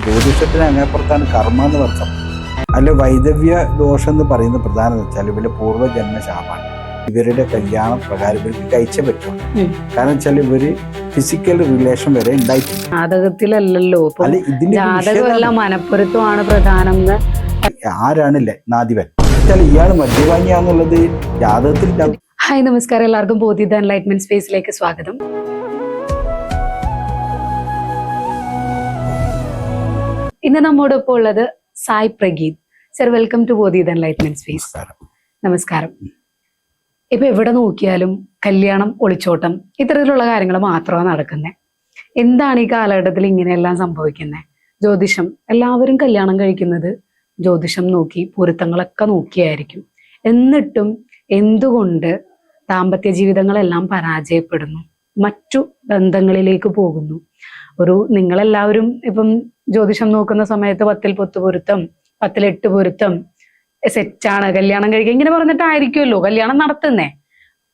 ജ്യോതിഷത്തിന് അങ്ങേപ്പുറത്താണ് കർമ്മ എന്ന് പറഞ്ഞത്. അല്ല വൈദവ്യ ദോഷം എന്ന് പറയുന്ന പ്രധാനം വെച്ചാൽ ഇവരുടെ പൂർവ്വജന്മ ശാപാണ്. ഇവരുടെ കല്യാണം പ്രകാരം ഇവർക്ക് കഴിച്ചേ പറ്റുള്ളൂ. കാരണം വെച്ചാൽ ഇവര് ഫിസിക്കൽ റിലേഷൻ വരെ ഉണ്ടായിട്ടില്ല. ജാതകത്തിലല്ലോ മനപ്പുറത്വമാണ് പ്രധാനം. ആരാണല്ലേ നാദിവൻ ഇയാൾ മദ്യപാനിയാന്നുള്ളത് ജാതകത്തിൽ. ഹായ് നമസ്കാരം, എല്ലാവർക്കും ബോധി ദ എൻലൈറ്റ്മെന്റ് സ്പേസിലേക്ക് സ്വാഗതം. ഇന്ന് നമ്മോടൊപ്പം ഉള്ളത് Sai Prageeth sir. Welcome to Bodhi the enlightenment space. നമസ്കാരം. ഇപ്പൊ എവിടെ നോക്കിയാലും കല്യാണം, ഒളിച്ചോട്ടം, ഇത്തരത്തിലുള്ള കാര്യങ്ങൾ മാത്രമാണ് നടക്കുന്നത്. എന്താണ് ഈ കാലഘട്ടത്തിൽ ഇങ്ങനെയെല്ലാം സംഭവിക്കുന്നത്? ജ്യോതിഷം, എല്ലാവരും കല്യാണം കഴിക്കുന്നത് ജ്യോതിഷം നോക്കി, പൊരുത്തങ്ങളൊക്കെ നോക്കിയായിരിക്കും. എന്നിട്ടും എന്തുകൊണ്ട് ദാമ്പത്യ ജീവിതങ്ങളെല്ലാം പരാജയപ്പെടുന്നു, മറ്റു ബന്ധങ്ങളിലേക്ക് പോകുന്നു? നിങ്ങളെല്ലാവരും ഇപ്പം ജ്യോതിഷം നോക്കുന്ന സമയത്ത് 10-ൽ 10 പൊരുത്തം, 10-ൽ 8 പൊരുത്തം, സെറ്റാണ്, കല്യാണം കഴിക്കുക, ഇങ്ങനെ പറഞ്ഞിട്ടായിരിക്കുമല്ലോ കല്യാണം നടത്തുന്നേ.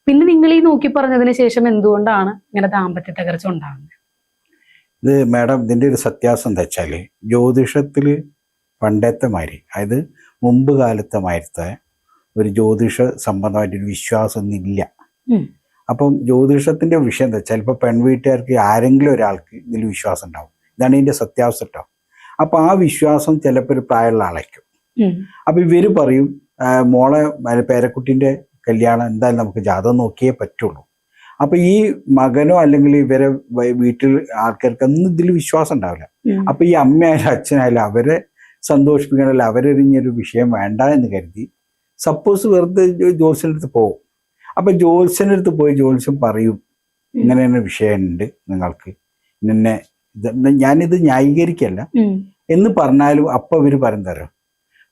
പിന്നെ നിങ്ങൾ ഈ നോക്കി പറഞ്ഞതിന് ശേഷം എന്തുകൊണ്ടാണ് ഇങ്ങനെ ദാമ്പത്യ തകർച്ച ഉണ്ടാകുന്നത്? ഇത് മാഡം, ഇതിൻ്റെ ഒരു സത്യാസം എന്താ വെച്ചാൽ ജ്യോതിഷത്തിൽ പണ്ടത്തെ മാതിരി, അതായത് മുമ്പ് കാലത്തെ മാതിരത്തെ ഒരു ജ്യോതിഷ സംബന്ധമായിട്ടൊരു വിശ്വാസം ഒന്നുമില്ല. അപ്പം ജ്യോതിഷത്തിന്റെ വിഷയം എന്താ വെച്ചാൽ ഇപ്പൊ പെൺവീട്ടുകാർക്ക് ആരെങ്കിലും ഒരാൾക്ക് ഇതിൽ വിശ്വാസം ഉണ്ടാവും. ഇതാണ് ഇതിന്റെ സത്യാവസ്ഥ കേട്ടോ. അപ്പൊ ആ വിശ്വാസം ചിലപ്പോൾ ഒരു പ്രായമുള്ള ആളായിരിക്കും. അപ്പൊ ഇവര് പറയും മോളെ പേരക്കുട്ടിന്റെ കല്യാണം എന്തായാലും നമുക്ക് ജാതകം നോക്കിയേ പറ്റുള്ളൂ. അപ്പൊ ഈ മകനോ അല്ലെങ്കിൽ ഇവരെ വീട്ടിൽ ആൾക്കാർക്കൊന്നും ഇതിൽ വിശ്വാസം ഉണ്ടാവില്ല. അപ്പൊ ഈ അമ്മയായാലും അച്ഛനായാലും അവരെ സന്തോഷിപ്പിക്കണമല്ലോ, അവരെറിഞ്ഞൊരു വിഷയം വേണ്ട എന്ന് കരുതി സപ്പോസ് വെറുതെ ജ്യോത്സ്യൻ്റെ അടുത്ത് പോകും. അപ്പൊ ജ്യോത്സ്യൻ്റെ അടുത്ത് പോയി ജ്യോത്സ്യം പറയും ഇങ്ങനെ തന്നെ വിഷയമുണ്ട് നിങ്ങൾക്ക്, നിന്നെ ഞാനിത് ന്യായീകരിക്കല്ല എന്ന് പറഞ്ഞാലും അപ്പൊ ഇവര് പറയുന്നതരോ,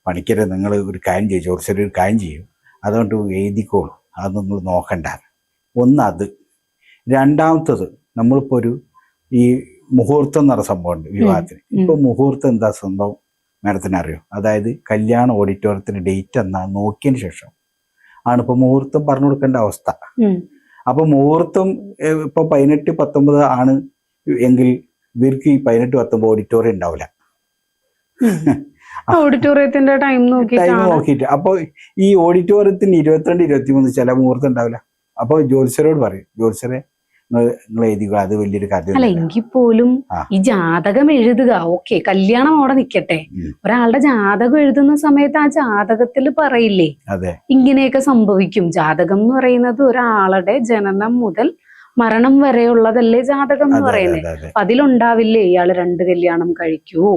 പണിക്കരെ നിങ്ങൾ ഒരു കാര്യം ചെയ്യും, ജ്യോത്സ്യർ ഒരു കാര്യം ചെയ്യും, അതുകൊണ്ട് എഴുതിക്കോളൂ, അത് നിങ്ങൾ നോക്കണ്ട. ഒന്ന് അത്. രണ്ടാമത്തത്, നമ്മളിപ്പോ ഈ മുഹൂർത്തം എന്ന് പറഞ്ഞ സംഭവമുണ്ട് വിവാഹത്തിന്. ഇപ്പൊ മുഹൂർത്തം എന്താ സംഭവം മാഡത്തിന് അറിയോ? അതായത് കല്യാണ ഓഡിറ്റോറിയത്തിന് ഡേറ്റ് എന്നാ നോക്കിയതിന് ശേഷം ആണ് ഇപ്പൊ മുഹൂർത്തം പറഞ്ഞു കൊടുക്കേണ്ട അവസ്ഥ. അപ്പൊ മുഹൂർത്തം ഇപ്പൊ 18-19 ആണ് എങ്കിൽ ഇവർക്ക് ഈ 18-19 ഓഡിറ്റോറിയം ഉണ്ടാവില്ല. ഓഡിറ്റോറിയത്തിന്റെ ടൈം നോക്കിയിട്ട് അപ്പൊ ഈ ഓഡിറ്റോറിയത്തിന് 22-23 ചില മുഹൂർത്തം ഉണ്ടാവില്ല. അപ്പൊ ജ്യോത്സ്യരോട് പറയും, ജ്യോത്സ്യരെ നിങ്ങൾ എഴുതിക്കോ, അത് വലിയൊരു കഥ. അല്ല, എങ്കിൽ പോലും ഈ ജാതകം എഴുതുക ഓക്കെ, കല്യാണം അവിടെ നിൽക്കട്ടെ, ഒരാളുടെ ജാതകം എഴുതുന്ന സമയത്ത് ആ ജാതകത്തിൽ പറയില്ലേ ഇങ്ങനെയൊക്കെ സംഭവിക്കും? ജാതകം എന്ന് പറയുന്നത് ഒരാളുടെ ജനനം മുതൽ മരണം വരെയുള്ളതല്ലേ ജാതകം എന്ന് പറയുന്നത്. അപ്പൊ അതിലുണ്ടാവില്ലേ ഇയാള് 2 കല്യാണം കഴിക്കുവോ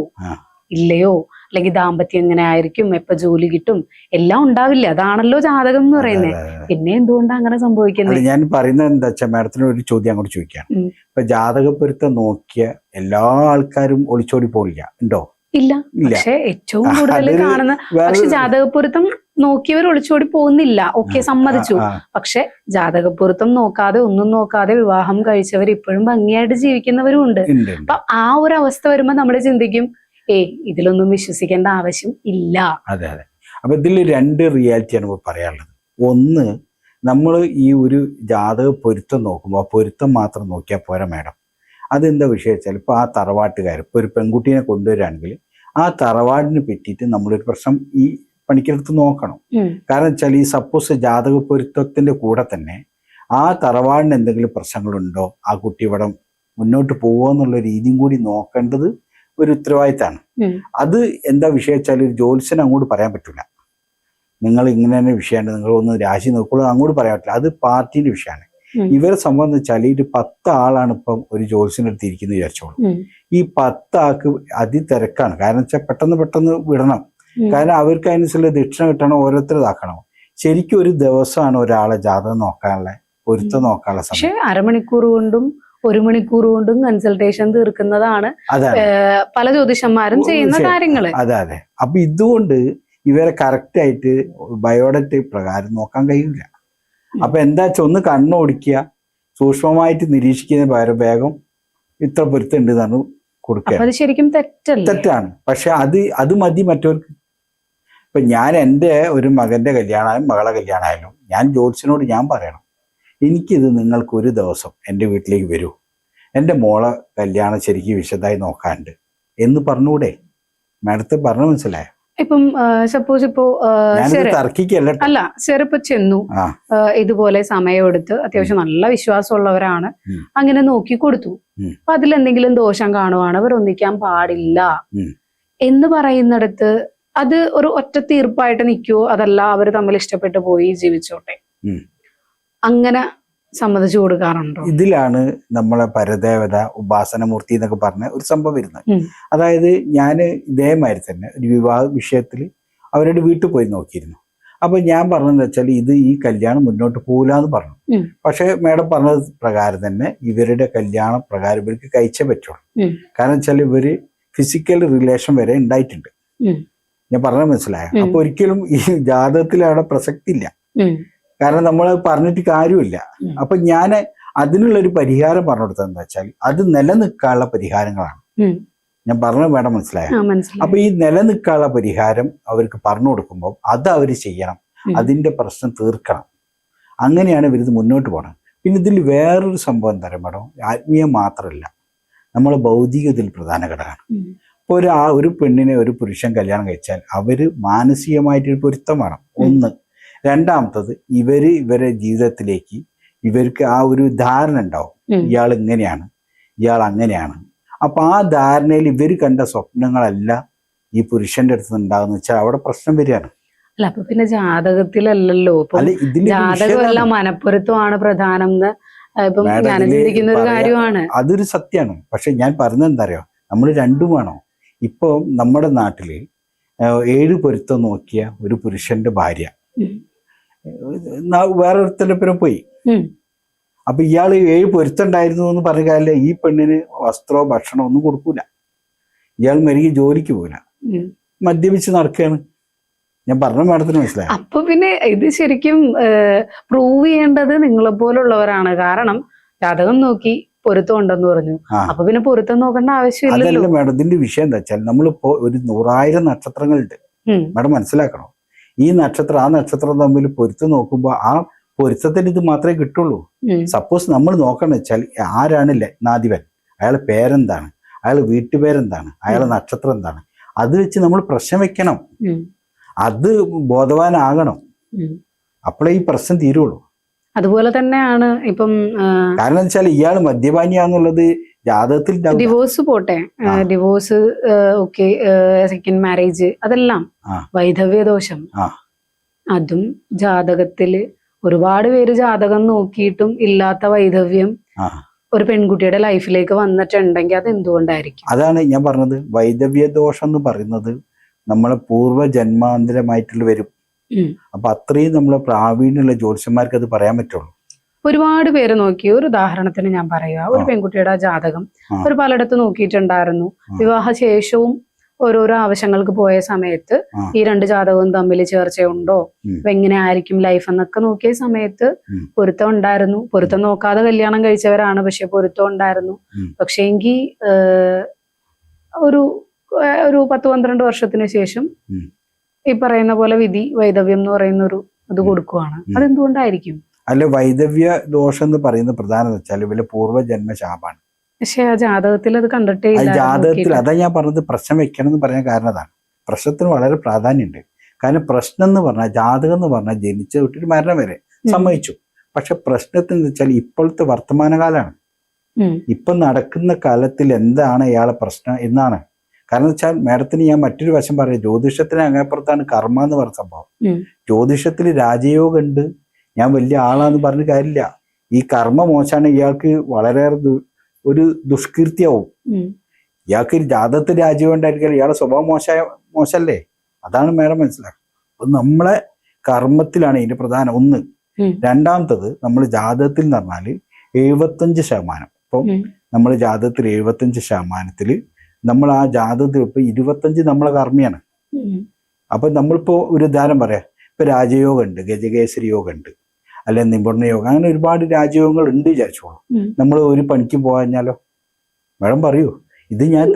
ഇല്ലയോ, അല്ലെങ്കിൽ ദാമ്പത്യം എങ്ങനെ ആയിരിക്കും, എപ്പോ ജോലി കിട്ടും, എല്ലാം ഉണ്ടാവില്ല. അതാണല്ലോ ജാതകം എന്ന് പറയുന്നത്. പിന്നെ എന്തുകൊണ്ടാണ് അങ്ങനെ സംഭവിക്കുന്നത്? ഞാൻ പറയുന്നത് എന്താ വെച്ചാൽ മാഡത്തിന് ഒരു ചോദ്യം അങ്ങോട്ട് ചോദിക്കാം. ഇപ്പൊ ജാതകപ്പൊരുത്തം നോക്കിയ എല്ലാ ആൾക്കാരും ഒളിച്ചോടി പോകില്ല, ഉണ്ടോ? ഇല്ല. പക്ഷെ ഏറ്റവും കൂടുതൽ കാണുന്ന, പക്ഷെ ജാതകപ്പൊരുത്തം നോക്കിയവർ ഒളിച്ചോടി പോകുന്നില്ല, ഓക്കെ, സമ്മതിച്ചു. പക്ഷെ ജാതകപ്പൊരുത്തം നോക്കാതെ, ഒന്നും നോക്കാതെ വിവാഹം കഴിച്ചവർ ഇപ്പോഴും ഭംഗിയായിട്ട് ജീവിക്കുന്നവരും ഉണ്ട്. അപ്പൊ ആ ഒരു അവസ്ഥ വരുമ്പോ നമ്മൾ ചിന്തിക്കും, ഇതിലൊന്നും വിശ്വസിക്കേണ്ട ആവശ്യം ഇല്ല. അതെ അതെ. അപ്പൊ ഇതിൽ 2 റിയാലിറ്റിയാണ് ഇപ്പോൾ പറയാനുള്ളത്. ഒന്ന്, നമ്മൾ ഈ ഒരു ജാതക പൊരുത്തം നോക്കുമ്പോൾ ആ പൊരുത്തം മാത്രം നോക്കിയാൽ പോരാ മാഡം. അതെന്താ വിഷയം വെച്ചാൽ ഇപ്പൊ ആ തറവാട്ടുകാർ ഇപ്പൊ ഒരു പെൺകുട്ടീനെ കൊണ്ടുവരികയാണെങ്കിൽ ആ തറവാടിനെ പറ്റിയിട്ട് നമ്മളൊരു പ്രശ്നം ഈ പണിക്കെടുത്ത് നോക്കണം. കാരണം വെച്ചാൽ ഈ സപ്പോസ് ജാതക പൊരുത്തത്തിന്റെ കൂടെ തന്നെ ആ തറവാടിന് എന്തെങ്കിലും പ്രശ്നങ്ങളുണ്ടോ, ആ കുട്ടി ഇവിടെ മുന്നോട്ട് പോവുക എന്നുള്ള രീതിയും കൂടി നോക്കേണ്ടത് ഒരു ഉത്തരവാദിത്തമാണ്. അത് എന്താ വിഷയം വെച്ചാൽ ഒരു ജ്യോത്സ്യന് അങ്ങോട്ട് പറയാൻ പറ്റില്ല, നിങ്ങൾ ഇങ്ങനെ തന്നെ വിഷയമുണ്ട്, നിങ്ങൾ ഒന്ന് രാശി നോക്കുള്ളൂ, അങ്ങോട്ട് പറയാൻ പറ്റില്ല. അത് പാർട്ടിയുടെ വിഷയമാണ്. ഇവരെ സംബന്ധിച്ചാൽ ഒരു 10 ആളാണ് ഇപ്പം ഒരു ജ്യോത്സ്യൻ്റെ അടുത്ത് ഇരിക്കുന്നത് വിചാരിച്ചോളൂ. ഈ 10 ആൾക്ക് അതിതിരക്കാണ്. കാരണം വെച്ചാൽ പെട്ടെന്ന് വിടണം. കാരണം അവർക്ക് അതിനനുസരിച്ച് ദക്ഷിണ കിട്ടണം, ഓരോരുത്തരതാക്കണം. ശരിക്കും ഒരു ദിവസമാണ് ഒരാളെ ജാതകം നോക്കാനുള്ള, പൊരുത്തം നോക്കാനുള്ള സമയം. പക്ഷെ അരമണിക്കൂർ കൊണ്ടും 1 മണിക്കൂർ കൊണ്ടും കൺസൾട്ടേഷൻ തീർക്കുന്നതാണ് പല ജ്യോതിഷന്മാരും ചെയ്യുന്ന കാര്യങ്ങള്. അതെ അതെ. അപ്പൊ ഇതുകൊണ്ട് ഇവരെ കറക്റ്റ് ആയിട്ട് ബയോഡേറ്റ പ്രകാരം നോക്കാൻ കഴിയില്ല. അപ്പൊ എന്താ വെച്ചാൽ ഒന്ന് കണ്ണോടിക്കുക, സൂക്ഷ്മമായിട്ട് നിരീക്ഷിക്കുന്ന പകരം വേഗം ഇത്ര പൊരുത്തുണ്ട് എന്നാണ് കൊടുക്കുക. ശരിക്കും തെറ്റാണ്. പക്ഷെ അത് മതി മറ്റവർക്ക്. ഇപ്പൊ ഞാൻ എൻ്റെ ഒരു മകന്റെ കല്യാണമായാലും മകളെ കല്യാണമായാലും ഞാൻ ജ്യോത്സ്യനോട് ഞാൻ പറയണം, എനിക്കിത് നിങ്ങൾക്ക് ഒരു ദിവസം എൻ്റെ വീട്ടിലേക്ക് വരൂ, എൻ്റെ മോളെ കല്യാണം ശരിക്കും വിശദമായി നോക്കാണ്ട്, എന്ന് പറഞ്ഞൂടെ? മാഡത്തെ പറഞ്ഞു മനസ്സിലായോ? ഇപ്പം സപ്പോസ് ഇപ്പോ ഞാനിത് തർക്കിക്കല്ല ട്ടോ. അല്ല സർ ഇപ്പൊ ചെന്നു ആ. ഇതുപോലെ സമയമെടുത്ത് അത്യാവശ്യം നല്ല വിശ്വാസമുള്ളവരാണ്, അങ്ങനെ നോക്കി കൊടുത്തു. അപ്പൊ അതിലെന്തെങ്കിലും ദോഷം കാണുവാണ്, അവർ ഒന്നിക്കാൻ പാടില്ല എന്ന് പറയുന്നിടത്ത് അത് ഒരു ഒറ്റ തീർപ്പായിട്ട് നിൽക്കുവോ, അതല്ല അവർ തമ്മിൽ ഇഷ്ടപ്പെട്ടു പോയി ജീവിച്ചോട്ടെ, അങ്ങനെ സമ്മതിച്ചു കൊടുക്കാറുണ്ടോ? ഇതിലാണ് നമ്മളെ പരദേവത ഉപാസനമൂർത്തി എന്നൊക്കെ പറഞ്ഞ ഒരു സംഭവം വരുന്നത്. അതായത് ഞാൻ ഇതേമാതിരി തന്നെ ഒരു വിവാഹ വിഷയത്തിൽ അവരുടെ വീട്ടിൽ പോയി നോക്കിയിരുന്നു. അപ്പൊ ഞാൻ പറഞ്ഞതെന്ന് വെച്ചാൽ ഇത് ഈ കല്യാണം മുന്നോട്ട് പോകില്ല എന്ന് പറഞ്ഞു. പക്ഷെ മാഡം പറഞ്ഞത് പ്രകാരം തന്നെ ഇവരുടെ കല്യാണ പ്രകാരം ഇവർക്ക് കഴിച്ചേ പറ്റുള്ളൂ. കാരണം വെച്ചാൽ ഇവര് ഫിസിക്കൽ റിലേഷൻ വരെ ഉണ്ടായിട്ടുണ്ട്. ഞാൻ പറഞ്ഞത് മനസ്സിലായോ? അപ്പൊ ഒരിക്കലും ഈ ജാതകത്തിൽ അവിടെ പ്രസക്തി ഇല്ല. കാരണം നമ്മൾ പറഞ്ഞിട്ട് കാര്യമില്ല. അപ്പൊ ഞാൻ അതിനുള്ളൊരു പരിഹാരം പറഞ്ഞു കൊടുത്തത് എന്താ വെച്ചാൽ അത് നിലനിൽക്കാനുള്ള പരിഹാരങ്ങളാണ്. ഞാൻ പറഞ്ഞത് വേണം, മനസ്സിലായോ? അപ്പൊ ഈ നിലനിൽക്കാനുള്ള പരിഹാരം അവർക്ക് പറഞ്ഞു കൊടുക്കുമ്പോൾ അത് അവർ ചെയ്യണം, അതിന്റെ പ്രശ്നം തീർക്കണം. അങ്ങനെയാണ് ഇവരിത് മുന്നോട്ട് പോകണം. പിന്നെ ഇതിൽ വേറൊരു സംഭവം എന്താ പറയുക മേഡം, ആത്മീയം മാത്രമല്ല, നമ്മളെ ഭൗതികതയിൽ പ്രധാന ഘടകമാണ്. ഇപ്പോൾ ഒരു പെണ്ണിനെ ഒരു പുരുഷൻ കല്യാണം കഴിച്ചാൽ അവര് മാനസികമായിട്ടൊരു പൊരുത്തം വേണം, ഒന്ന്. രണ്ടാമത്തത് ഇവരെ ജീവിതത്തിലേക്ക് ഇവർക്ക് ആ ഒരു ധാരണ ഉണ്ടാവും, ഇയാൾ ഇങ്ങനെയാണ്, ഇയാൾ അങ്ങനെയാണ്. അപ്പൊ ആ ധാരണയിൽ ഇവർ കണ്ട സ്വപ്നങ്ങളല്ല ഈ പുരുഷന്റെ അടുത്ത് ഉണ്ടാകുന്ന വെച്ചാൽ അവിടെ പ്രശ്നം വരികയാണ്. അല്ല അപ്പൊ പിന്നെ ജാതകത്തിലല്ലല്ലോ, ജാതകമല്ല മനപ്പൊരുത്തമാണ് പ്രധാനം എന്ന് ഇപ്പം ഞാൻ ചിന്തിക്കുന്ന ഒരു കാര്യമാണ്. അതൊരു സത്യമാണ്. പക്ഷെ ഞാൻ പറഞ്ഞത് എന്താ അറിയോ, നമ്മൾ രണ്ടും വേണോ? ഇപ്പൊ നമ്മുടെ നാട്ടില് 7 പൊരുത്തം നോക്കിയ ഒരു പുരുഷന്റെ ഭാര്യ വേറൊരുത്തന്റെ പേരും പോയി. അപ്പൊ ഇയാള് 7 പൊരുത്തുണ്ടായിരുന്നു എന്ന് പറഞ്ഞ കാര്യം ഈ പെണ്ണിന് വസ്ത്രമോ ഭക്ഷണമോ ഒന്നും കൊടുക്കൂല. ഇയാൾ മരികെ ജോലിക്ക് പോകില്ല, മദ്യപിച്ച് നടക്കുകയാണ്. ഞാൻ പറഞ്ഞ മാഡത്തിന് മനസ്സിലായി. അപ്പൊ പിന്നെ ഇത് ശരിക്കും പ്രൂവ് ചെയ്യേണ്ടത് നിങ്ങളെ പോലുള്ളവരാണ്. കാരണം ജാതകം നോക്കി പൊരുത്തം ഉണ്ടെന്ന് പറഞ്ഞു, അപ്പൊ പിന്നെ പൊരുത്തം നോക്കേണ്ട ആവശ്യമില്ല. അതല്ല മാഡം, ഇതിന്റെ വിഷയം എന്താ വെച്ചാൽ നമ്മളിപ്പോ ഒരു 100,000 നക്ഷത്രങ്ങളുണ്ട് മാഡം, മനസ്സിലാക്കണം. ഈ നക്ഷത്രം ആ നക്ഷത്രം തമ്മിൽ പൊരുത്തം നോക്കുമ്പോ ആ പൊരുത്തത്തിന് ഇത് മാത്രമേ കിട്ടുള്ളൂ. സപ്പോസ് നമ്മൾ നോക്കണം വെച്ചാൽ ആരാണ് ലഗ്നാധിപൻ, അയാളെ പേരെന്താണ്, അയാളെ വീട്ടുപേരെന്താണ്, അയാളെ നക്ഷത്രം എന്താണ്, അത് വെച്ച് നമ്മൾ പ്രശ്നം വെക്കണം. അത് ബോധവാനാകണം, അപ്പോഴേ ഈ പ്രശ്നം തീരുള്ളൂ. അതുപോലെ തന്നെയാണ് ഇപ്പം കാരണം വെച്ചാൽ ഇയാൾ മദ്യപാനിയാന്നുള്ളത് ജാതകത്തിൽ ഡിവോഴ്സ് പോട്ടെ, ഡിവോഴ്സ് ഓക്കെ, സെക്കൻഡ് മാരേജ് അതെല്ലാം വൈധവ്യ ദോഷം, അതും ജാതകത്തില് ഒരുപാട് പേര് ജാതകം നോക്കിയിട്ടും ഇല്ലാത്ത വൈധവ്യം ഒരു പെൺകുട്ടിയുടെ ലൈഫിലേക്ക് വന്നിട്ടുണ്ടെങ്കിൽ അത് എന്തുകൊണ്ടായിരിക്കും? അതാണ് ഞാൻ പറഞ്ഞത്, വൈധവ്യ ദോഷം എന്ന് പറയുന്നത് നമ്മളെ പൂർവ്വജന്മാന്തരമായിട്ടുള്ള വരും. അപ്പൊ അത്രയും നമ്മളെ പ്രാവീണ്യമുള്ള ജ്യോത്സ്യന്മാർക്ക് അത് പറയാൻ പറ്റുള്ളൂ. ഒരുപാട് പേര് നോക്കി, ഒരു ഉദാഹരണത്തിന് ഞാൻ പറയുക, ഒരു പെൺകുട്ടിയുടെ ജാതകം ഒരു പലയിടത്ത് നോക്കിയിട്ടുണ്ടായിരുന്നു. വിവാഹ ശേഷവും ഓരോരോ ആവശ്യങ്ങൾക്ക് പോയ സമയത്ത് ഈ 2 ജാതകവും തമ്മിൽ ചേർച്ചയുണ്ടോ, എങ്ങനെ ആയിരിക്കും ലൈഫ് എന്നൊക്കെ നോക്കിയ സമയത്ത് പൊരുത്തം ഉണ്ടായിരുന്നു. പൊരുത്തം നോക്കാതെ കല്യാണം കഴിച്ചവരാണ്, പക്ഷെ പൊരുത്തം ഉണ്ടായിരുന്നു. പക്ഷെ എങ്കിൽ ഒരു 10-12 വർഷത്തിന് ശേഷം ഈ പറയുന്ന പോലെ വിധി വൈധവ്യം എന്ന് പറയുന്ന ഒരു ഇത് കൊടുക്കുവാണ്. അതെന്തുകൊണ്ടായിരിക്കും? അല്ല, വൈധവ്യ ദോഷം എന്ന് പറയുന്ന പ്രധാനം വെച്ചാൽ ഇവരെ പൂർവ്വജന്മ ശാപാണ്. പക്ഷെ ആ ജാതകത്തിൽ അത് കണ്ടിട്ടേ ജാതകത്തിൽ അതാ ഞാൻ പറഞ്ഞത്, പ്രശ്നം വെക്കണം എന്ന് പറയാൻ കാരണം അതാണ്. പ്രശ്നത്തിന് വളരെ പ്രാധാന്യമുണ്ട്. കാരണം പ്രശ്നം എന്ന് പറഞ്ഞാൽ, ജാതകം എന്ന് പറഞ്ഞാൽ ജനിച്ച തൊട്ടിട്ട് മരണം വരെ സമ്മതിച്ചു. പക്ഷെ പ്രശ്നത്തിന് വെച്ചാൽ ഇപ്പോഴത്തെ വർത്തമാനകാലമാണ്, ഇപ്പൊ നടക്കുന്ന കാലത്തിൽ എന്താണ് ഇയാളെ പ്രശ്നം എന്നാണ്. കാരണം വെച്ചാൽ മാഡത്തിന് ഞാൻ മറ്റൊരു വശം പറയാം, ജ്യോതിഷത്തിന് അങ്ങേപ്പുറത്താണ് കർമ്മ എന്ന് പറഞ്ഞ സംഭവം. ജ്യോതിഷത്തിൽ രാജയോഗം ഉണ്ട്, ഞാൻ വലിയ ആളാന്ന് പറഞ്ഞ കാര്യമില്ല. ഈ കർമ്മ മോശമാണ്, ഇയാൾക്ക് വളരെയേറെ ഒരു ദുഷ്കീർത്തിയാവും. ഇയാൾക്ക് ജാതകത്തിൽ രാജയോഗം ഉണ്ടായിരിക്കും, ഇയാളുടെ സ്വഭാവം മോശമല്ലേ? അതാണ് മാഡം മനസ്സിലാക്കുക. അപ്പൊ നമ്മളെ കർമ്മത്തിലാണ് ഇതിന്റെ പ്രധാനം ഒന്ന്. രണ്ടാമത്തത് നമ്മൾ ജാതകത്തിൽ എന്ന് പറഞ്ഞാല് 75%. ഇപ്പം നമ്മൾ ജാതകത്തിൽ 75% നമ്മൾ ആ ജാതകത്തിൽ ഇപ്പൊ 25 നമ്മളെ കർമ്മിയാണ്. അപ്പൊ നമ്മളിപ്പോ ഒരു ഉദാഹരണം പറയാം, ഇപ്പൊ രാജയോഗം ഉണ്ട്, ഗജകേസരി യോഗം ഉണ്ട്, അല്ലെ നിപുണ യോഗം, അങ്ങനെ ഒരുപാട് രാജയോഗങ്ങൾ ഉണ്ട് വിചാരിച്ചോളൂ. നമ്മൾ ഒരു പണിക്ക് പോകാഞ്ഞാലോ? മാഡം പറയൂ, ഇത് ഞാൻ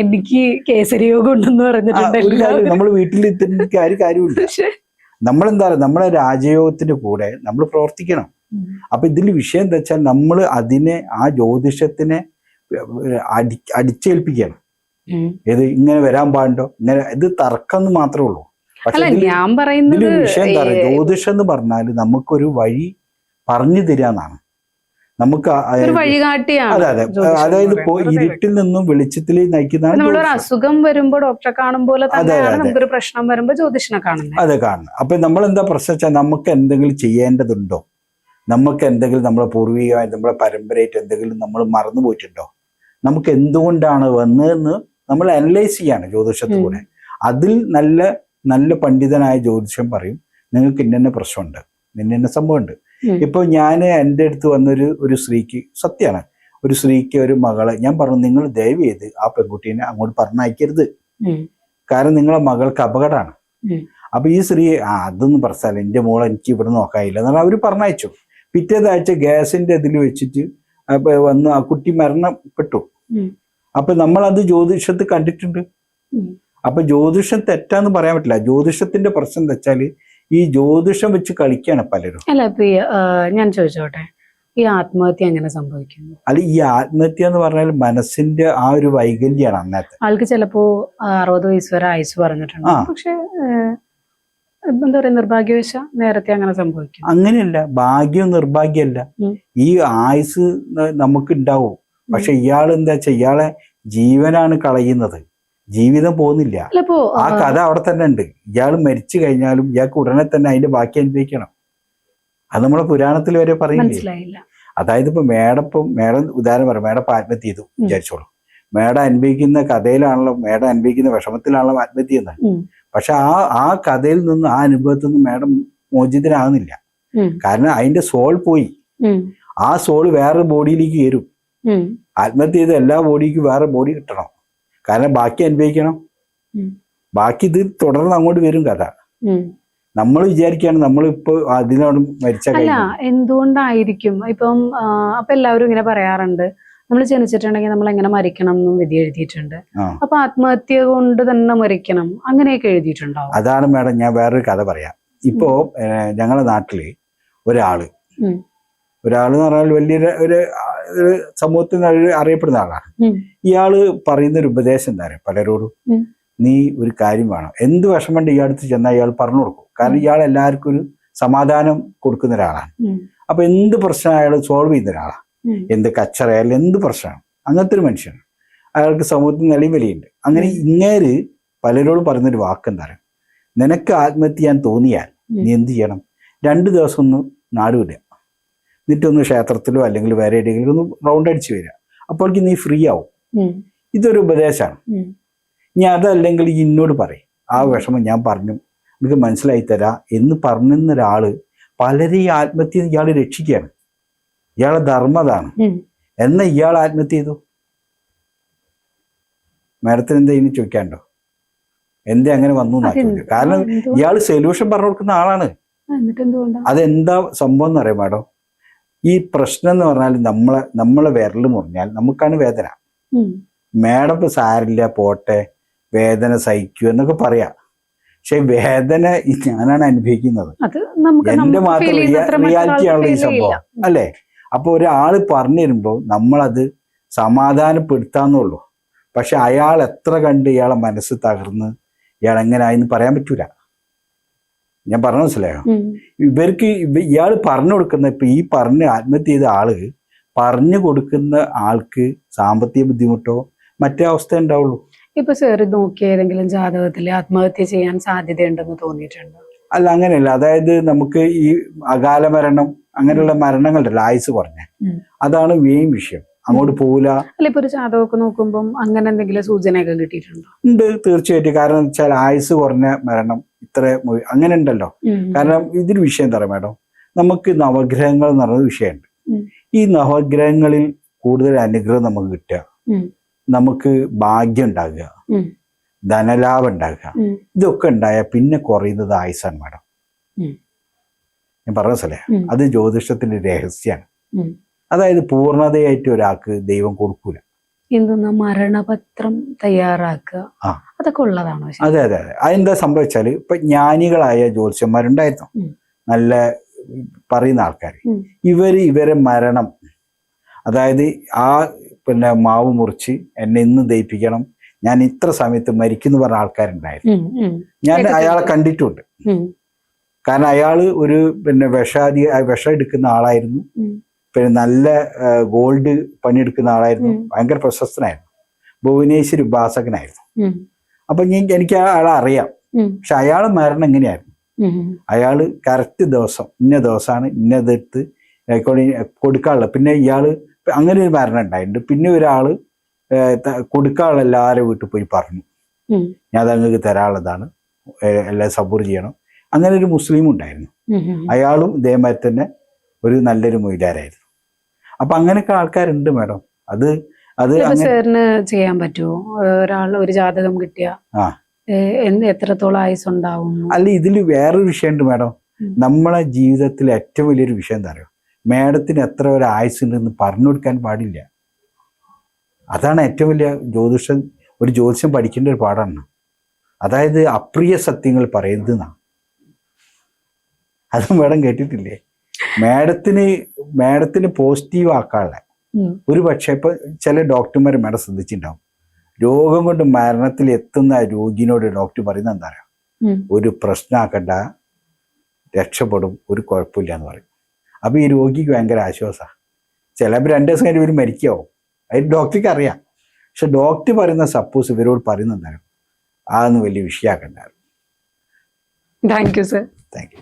എനിക്ക് കേസരി യോഗം ഉണ്ടെന്ന് പറഞ്ഞിട്ടുണ്ട്. നമ്മൾ വീട്ടിൽ കാര്യമില്ല. നമ്മളെന്താ പറയുക, നമ്മളെ രാജയോഗത്തിന്റെ കൂടെ നമ്മൾ പ്രവർത്തിക്കണം. അപ്പൊ ഇതിൽ വിഷയം എന്താ വെച്ചാൽ നമ്മൾ അതിനെ, ആ ജ്യോതിഷത്തിനെ അടിച്ചേൽപ്പിക്കുകയാണ്. ഇത് ഇങ്ങനെ വരാൻ പാടുണ്ടോ, ഇങ്ങനെ ഇത് തർക്കം എന്ന് മാത്രമേ ഉള്ളൂ. പക്ഷെ ഞാൻ പറയുന്നത് വിഷയം എന്താ പറയുക, ജ്യോതിഷം എന്ന് പറഞ്ഞാൽ നമുക്കൊരു വഴി പറഞ്ഞു തരാന്നാണ്. നമുക്ക് വഴികാട്ടിയാണ്. അതെ അതെ, അതായത് ഇപ്പോ ഇരുട്ടിൽ നിന്നും വെളിച്ചത്തിൽ നയിക്കുന്നതാണ്. നമ്മളൊരു അസുഖം വരുമ്പോ ഡോക്ടറെ കാണും പോലെ തന്നെയാണ് നമുക്കൊരു പ്രശ്നം വരുമ്പോ ജ്യോതിഷനെ കാണുന്നത്. അതെ, കാണുന്നത്. അപ്പൊ നമ്മൾ എന്താ പ്രശ്നം വെച്ചാൽ നമുക്ക് എന്തെങ്കിലും ചെയ്യേണ്ടതുണ്ടോ, നമുക്ക് എന്തെങ്കിലും നമ്മളെ പൂർവികമായി നമ്മളെ പരമ്പരയായിട്ട് എന്തെങ്കിലും നമ്മൾ മറന്നു പോയിട്ടുണ്ടോ, നമുക്ക് എന്തുകൊണ്ടാണ് വന്നതെന്ന് നമ്മൾ അനലൈസ് ചെയ്യാണ് ജ്യോതിഷത്തിലൂടെ. അതിൽ നല്ല നല്ല പണ്ഡിതനായ ജ്യോതിഷം പറയും നിങ്ങൾക്ക് ഇന്ന പ്രശ്നമുണ്ട്, ഇന്ന സംഭവമുണ്ട്. ഇപ്പൊ ഞാൻ എൻ്റെ അടുത്ത് വന്നൊരു സ്ത്രീക്ക്, സത്യമാണ്, ഒരു സ്ത്രീക്ക് ഒരു മകളെ ഞാൻ പറഞ്ഞു, നിങ്ങൾ ദയവ് ചെയ്ത് ആ പെൺകുട്ടീനെ അങ്ങോട്ട് പറഞ്ഞയക്കരുത്, കാരണം നിങ്ങളെ മകൾക്ക് അപകടമാണ്. അപ്പൊ ഈ സ്ത്രീ അതൊന്നും പറഞ്ഞാൽ എൻ്റെ മോളെ എനിക്ക് ഇവിടെ നോക്കാനില്ല എന്നാൽ അവർ പറഞ്ഞയച്ചു. പിറ്റേതാഴ്ച ഗ്യാസിന്റെ ഇതിൽ വെച്ചിട്ട് വന്ന് ആ കുട്ടി മരണപ്പെട്ടു. അപ്പൊ നമ്മളത് ജ്യോതിഷത്തിൽ കണ്ടിട്ടുണ്ട്. അപ്പൊ ജ്യോതിഷം തെറ്റാന്ന് പറയാൻ പറ്റില്ല. ജ്യോതിഷത്തിന്റെ പ്രശ്നം എന്താ വെച്ചാല് ഈ ജ്യോതിഷം വെച്ച് കളിക്കാണ് പലരും. അല്ല, ഞാൻ ചോദിച്ചോട്ടെ, ഈ ആത്മഹത്യ എങ്ങനെ സംഭവിക്കുന്നു? അല്ല, ഈ ആത്മഹത്യ എന്ന് പറഞ്ഞാൽ മനസ്സിന്റെ ആ ഒരു വൈകല്യാണ്. അന്നത്തെ ആൾക്ക് ചിലപ്പോ 60 വയസ്സ് വരെ ആയുസ് പറഞ്ഞിട്ടുണ്ട്, പക്ഷെ എന്താ പറയാ, നിർഭാഗ്യവശ നേരത്തെ അങ്ങനെ സംഭവിക്കും. അങ്ങനെയല്ല, ഭാഗ്യം നിർഭാഗ്യമല്ല. ഈ ആയുസ് നമുക്ക് ഉണ്ടാവും, പക്ഷെ ഇയാൾ എന്താ വെച്ചാൽ ഇയാളെ ജീവനാണ് കളയുന്നത്, ജീവിതം പോകുന്നില്ല. ആ കഥ അവിടെ തന്നെ ഉണ്ട്. ഇയാൾ മരിച്ചു കഴിഞ്ഞാലും ഇയാൾക്ക് ഉടനെ തന്നെ അതിന്റെ ബാക്കി അനുഭവിക്കണം. അത് നമ്മളെ പുരാണത്തിൽ വരെ പറയുന്നില്ല. അതായത് ഇപ്പൊ മേഡം ഉദാഹരണം പറയാം, മേഡം ആത്മഹത്യ ചെയ്തു വിചാരിച്ചോളൂ. മേഡം അനുഭവിക്കുന്ന കഥയിലാണല്ലോ, മേഡം അനുഭവിക്കുന്ന വിഷമത്തിലാണല്ലോ ആത്മഹത്യ ചെയ്യുന്നത്. പക്ഷെ ആ കഥയിൽ നിന്ന്, ആ അനുഭവത്തിൽ നിന്ന് മേഡം മോചിതനാകുന്നില്ല. കാരണം അതിന്റെ സോൾ പോയി. ആ സോൾ വേറെ ബോഡിയിലേക്ക് കയറും. ആത്മഹത്യ ചെയ്ത എല്ലാ ബോഡിക്കും വേറെ ബോഡി കിട്ടണം, കാരണം ബാക്കി അനുഭവിക്കണം. ബാക്കി ഇത് തുടർന്ന് അങ്ങോട്ട് വരും കഥ. നമ്മൾ വിചാരിക്കുകയാണ് നമ്മളിപ്പോ അതിനോട് മരിച്ച. അല്ല, എന്തുകൊണ്ടായിരിക്കും ഇപ്പം അപ്പൊ എല്ലാവരും ഇങ്ങനെ പറയാറുണ്ട്, നമ്മൾ ജനിച്ചിട്ടുണ്ടെങ്കിൽ നമ്മൾ എങ്ങനെ മരിക്കണം എന്നും വിധി എഴുതിയിട്ടുണ്ട്, അപ്പൊ ആത്മഹത്യ കൊണ്ട് തന്നെ മരിക്കണം അങ്ങനെയൊക്കെ എഴുതിയിട്ടുണ്ടാവും. അതാണ് മേഡം, ഞാൻ വേറൊരു കഥ പറയാം. ഇപ്പോ ഞങ്ങളുടെ നാട്ടില് ഒരാള് എന്ന് പറഞ്ഞാൽ വലിയൊരു സമൂഹത്തിൽ അറിയപ്പെടുന്ന ആളാണ്. ഇയാള് പറയുന്ന ഒരു ഉപദേശം എന്താ പറയുക പലരോടും, നീ ഒരു കാര്യം വേണം, എന്ത് വിഷമമുണ്ട് ഇയാളടുത്ത് ചെന്നാൽ ഇയാൾ പറഞ്ഞു കൊടുക്കും. കാരണം ഇയാൾ എല്ലാവർക്കും ഒരു സമാധാനം കൊടുക്കുന്ന ഒരാളാണ്. അപ്പൊ എന്ത് പ്രശ്നം അയാൾ സോൾവ് ചെയ്യുന്ന ഒരാളാണ്. എന്ത് കച്ചറയായാലും എന്ത് പ്രശ്നമാണ്, അങ്ങനത്തെ ഒരു മനുഷ്യനാണ്. അയാൾക്ക് സമൂഹത്തിൽ നിലയും വിലയുണ്ട്. അങ്ങനെ ഇങ്ങേര് പലരോടും പറയുന്നൊരു വാക്ക് എന്താ പറയുക, നിനക്ക് ആത്മഹത്യ ചെയ്യാൻ തോന്നിയാൽ നീ എന്ത് ചെയ്യണം, 2 ദിവസം ഒന്ന് നാടുവിടുക, എന്നിട്ടൊന്ന് ക്ഷേത്രത്തിലോ അല്ലെങ്കിൽ വേറെ എവിടെയെങ്കിലും ഒന്ന് റൗണ്ട് അടിച്ച് വരിക, അപ്പോഴേക്കും നീ ഫ്രീ ആവും. ഇതൊരു ഉപദേശമാണ്. ഇനി അതല്ലെങ്കിൽ എന്നോട് പറയും, ആ വിഷമം ഞാൻ പറഞ്ഞു എനിക്ക് മനസ്സിലായി തരാ എന്ന് പറഞ്ഞ ഒരാള് പലരെയും ആത്മഹത്യ ഇയാൾ രക്ഷിക്കുകയാണ്. ഇയാളെ ധർമ്മതാണ്. എന്നാ ഇയാൾ ആത്മഹത്യ ചെയ്തു. മാഡത്തിന് എന്താ ഇനി ചോദിക്കാണ്ടോ, എന്തേ അങ്ങനെ വന്നു എന്നാ ചോദിച്ചു. കാരണം ഇയാൾ സൊല്യൂഷൻ പറഞ്ഞു കൊടുക്കുന്ന ആളാണ്. അതെന്താ സംഭവം എന്ന് അറിയാം മാഡം, ഈ പ്രശ്നം എന്ന് പറഞ്ഞാൽ നമ്മളെ വിരൽ മുറിഞ്ഞാൽ നമുക്കാണ് വേദന. മാഡം ഇപ്പൊ സാരില്ല പോട്ടെ, വേദന സഹിക്കൂ എന്നൊക്കെ പറയാം. പക്ഷെ വേദന ഞാനാണ് അനുഭവിക്കുന്നത്. എന്റെ മാത്രം റിയാലിറ്റി ആണല്ലോ ഈ സംഭവം, അല്ലേ? അപ്പൊ ഒരാള് പറഞ്ഞു തരുമ്പോ നമ്മളത് സമാധാനപ്പെടുത്താന്നുള്ളൂ. പക്ഷെ അയാൾ എത്ര കണ്ട് ഇയാളെ മനസ്സ് തകർന്ന് ഇയാൾ എങ്ങനെയായെന്ന് പറയാൻ പറ്റൂല. ഞാൻ പറഞ്ഞു മനസ്സിലായോ? ഇവർക്ക് ഇയാൾ പറഞ്ഞു കൊടുക്കുന്ന, ഇപ്പൊ ഈ പറഞ്ഞ ആത്മഹത്യ ചെയ്ത ആള് പറഞ്ഞു കൊടുക്കുന്ന ആൾക്ക് സാമ്പത്തിക ബുദ്ധിമുട്ടോ മറ്റേ അവസ്ഥ ഉണ്ടാവുള്ളൂ. ഇപ്പൊ സാർ നോക്കിയ ഏതെങ്കിലും ജാതകത്തില് ആത്മഹത്യ ചെയ്യാൻ സാധ്യതയുണ്ടെന്ന് തോന്നിയിട്ടുണ്ടോ? അല്ല, അങ്ങനെയല്ല. അതായത് നമുക്ക് ഈ അകാല മരണം അങ്ങനെയുള്ള മരണങ്ങളുണ്ടല്ലോ, ആയുസ് കുറഞ്ഞ, അതാണ് മെയിൻ വിഷയം. അങ്ങോട്ട് പോവില്ല. അല്ല, ഇപ്പൊ ഒരു ജാതകമൊക്കെ നോക്കുമ്പോൾ അങ്ങനെ എന്തെങ്കിലും സൂചനയൊക്കെ കിട്ടിയിട്ടുണ്ടോ? ഉണ്ട്, തീർച്ചയായിട്ടും. കാരണം എന്ന് വെച്ചാൽ ആയുസ് കുറഞ്ഞ മരണം ഇത്ര അങ്ങനെ ഉണ്ടല്ലോ. കാരണം ഇതിന് വിഷയം എന്താ പറയുക മാഡം, നമുക്ക് നവഗ്രഹങ്ങൾ എന്ന് പറയുന്ന വിഷയമുണ്ട്. ഈ നവഗ്രഹങ്ങളിൽ കൂടുതൽ അനുഗ്രഹം നമുക്ക് കിട്ടുക, നമുക്ക് ഭാഗ്യം ഉണ്ടാകുക, ധനലാഭം ഉണ്ടാകുക, ഇതൊക്കെ ഉണ്ടായാൽ പിന്നെ കുറയുന്നത് ആയുസാണ് മാഡം. ഞാൻ പറഞ്ഞ സ്ഥലേ, അത് ജ്യോതിഷത്തിന്റെ രഹസ്യമാണ്. അതായത് പൂർണ്ണതയായിട്ട് ഒരാൾക്ക് ദൈവം കൊടുക്കൂല. എന്തെന്നാ മരണപത്രം തയ്യാറാക്കുക, അതൊക്കെ ഉള്ളതാണോ? അതെ അതെ അതെ. അതെന്താ സംഭവിച്ചാല് ഇപ്പൊ ജ്ഞാനികളായ ജ്യോത്സ്യന്മാരുണ്ടായിരുന്നു, നല്ല പറയുന്ന ആൾക്കാർ. ഇവരെ മരണം, അതായത് ആ പിന്നെ മാവ് മുറിച്ച് എന്നെ ഇന്ന് ദയിപ്പിക്കണം, ഞാൻ ഇത്ര സമയത്ത് മരിക്കുന്നു പറഞ്ഞ ആൾക്കാരുണ്ടായിരുന്നു. ഞാൻ അയാളെ കണ്ടിട്ടുണ്ട്. കാരണം അയാള് ഒരു പിന്നെ വിഷം എടുക്കുന്ന ആളായിരുന്നു. പിന്നെ നല്ല ഗോൾഡ് പണിയെടുക്കുന്ന ആളായിരുന്നു. ഭയങ്കര പ്രശസ്തനായിരുന്നു. ഭുവനേശ്വരി ഉപാസകനായിരുന്നു. അപ്പൊ എനിക്ക് അയാളെ അറിയാം. പക്ഷെ അയാള് മരണം എങ്ങനെയായിരുന്നു? അയാള് കറക്റ്റ് ദിവസം ഇന്ന ദിവസമാണ് ഇന്നതെടുത്ത് കൊടുക്കാനുള്ള. പിന്നെ ഇയാള് അങ്ങനെ ഒരു മരണം ഉണ്ടായിട്ടുണ്ട്. പിന്നെ ഒരാള് കൊടുക്കാനുള്ള എല്ലാവരും വീട്ടിൽ പോയി പറഞ്ഞു, ഞാൻ അതങ്ങൾക്ക് തരാനുള്ളതാണ്, എല്ലാം സബൂർ ചെയ്യണം. അങ്ങനെ ഒരു മുസ്ലിം ഉണ്ടായിരുന്നു. അയാളും ഇതേമാതിരി തന്നെ ഒരു നല്ലൊരു മൊയ്ലാരായിരുന്നു. അപ്പൊ അങ്ങനെയൊക്കെ ആൾക്കാരുണ്ട് മാഡം. അത് സാറിന് ചെയ്യാൻ പറ്റുമോ? ഒരാൾ ഒരു ജാതകം കിട്ടിയ എത്രത്തോളം ആയുസ് ഉണ്ടാവും? അല്ല, ഇതിൽ വേറൊരു വിഷയമുണ്ട് മാഡം. നമ്മളെ ജീവിതത്തിൽ ഏറ്റവും വലിയൊരു വിഷയം എന്താ പറയുക, മാഡത്തിന് എത്ര ഒരു ആയുസ് ഉണ്ടെന്ന് പറഞ്ഞു കൊടുക്കാൻ പാടില്ല. അതാണ് ഏറ്റവും വലിയ ഒരു ജ്യോതിഷം പഠിക്കേണ്ട ഒരു പാഠമാണ്. അതായത് അപ്രിയ സത്യങ്ങൾ പറയുന്നതെന്നാണ്. അത് മാഡം കേട്ടിട്ടില്ലേ? മാഡത്തിന് പോസിറ്റീവ് ആക്കാനുള്ള ഒരു പക്ഷേ ഇപ്പൊ ചില ഡോക്ടർമാർ മാഡം ശ്രദ്ധിച്ചിട്ടുണ്ടാവും, രോഗം കൊണ്ട് മരണത്തിൽ എത്തുന്ന രോഗിനോട് ഡോക്ടർ പറയുന്നത് എന്താ പറയാ, ഒരു പ്രശ്നമാക്കണ്ട, രക്ഷപ്പെടും, ഒരു കുഴപ്പമില്ല എന്ന് പറയും. അപ്പൊ ഈ രോഗിക്ക് ഭയങ്കര ആശ്വാസമാണ്. ചിലപ്പോൾ 2 ദിവസം കഴിഞ്ഞ് ഇവർ മരിക്കാവും. അത് ഡോക്ടർക്ക് അറിയാം. പക്ഷെ ഡോക്ടർ പറയുന്ന സപ്പോസ് ഇവരോട് പറയുന്നത് എന്താണ്, അതൊന്നും വലിയ വിഷയമാക്കണ്ടായിരുന്നു. Thank you sir. Thank U.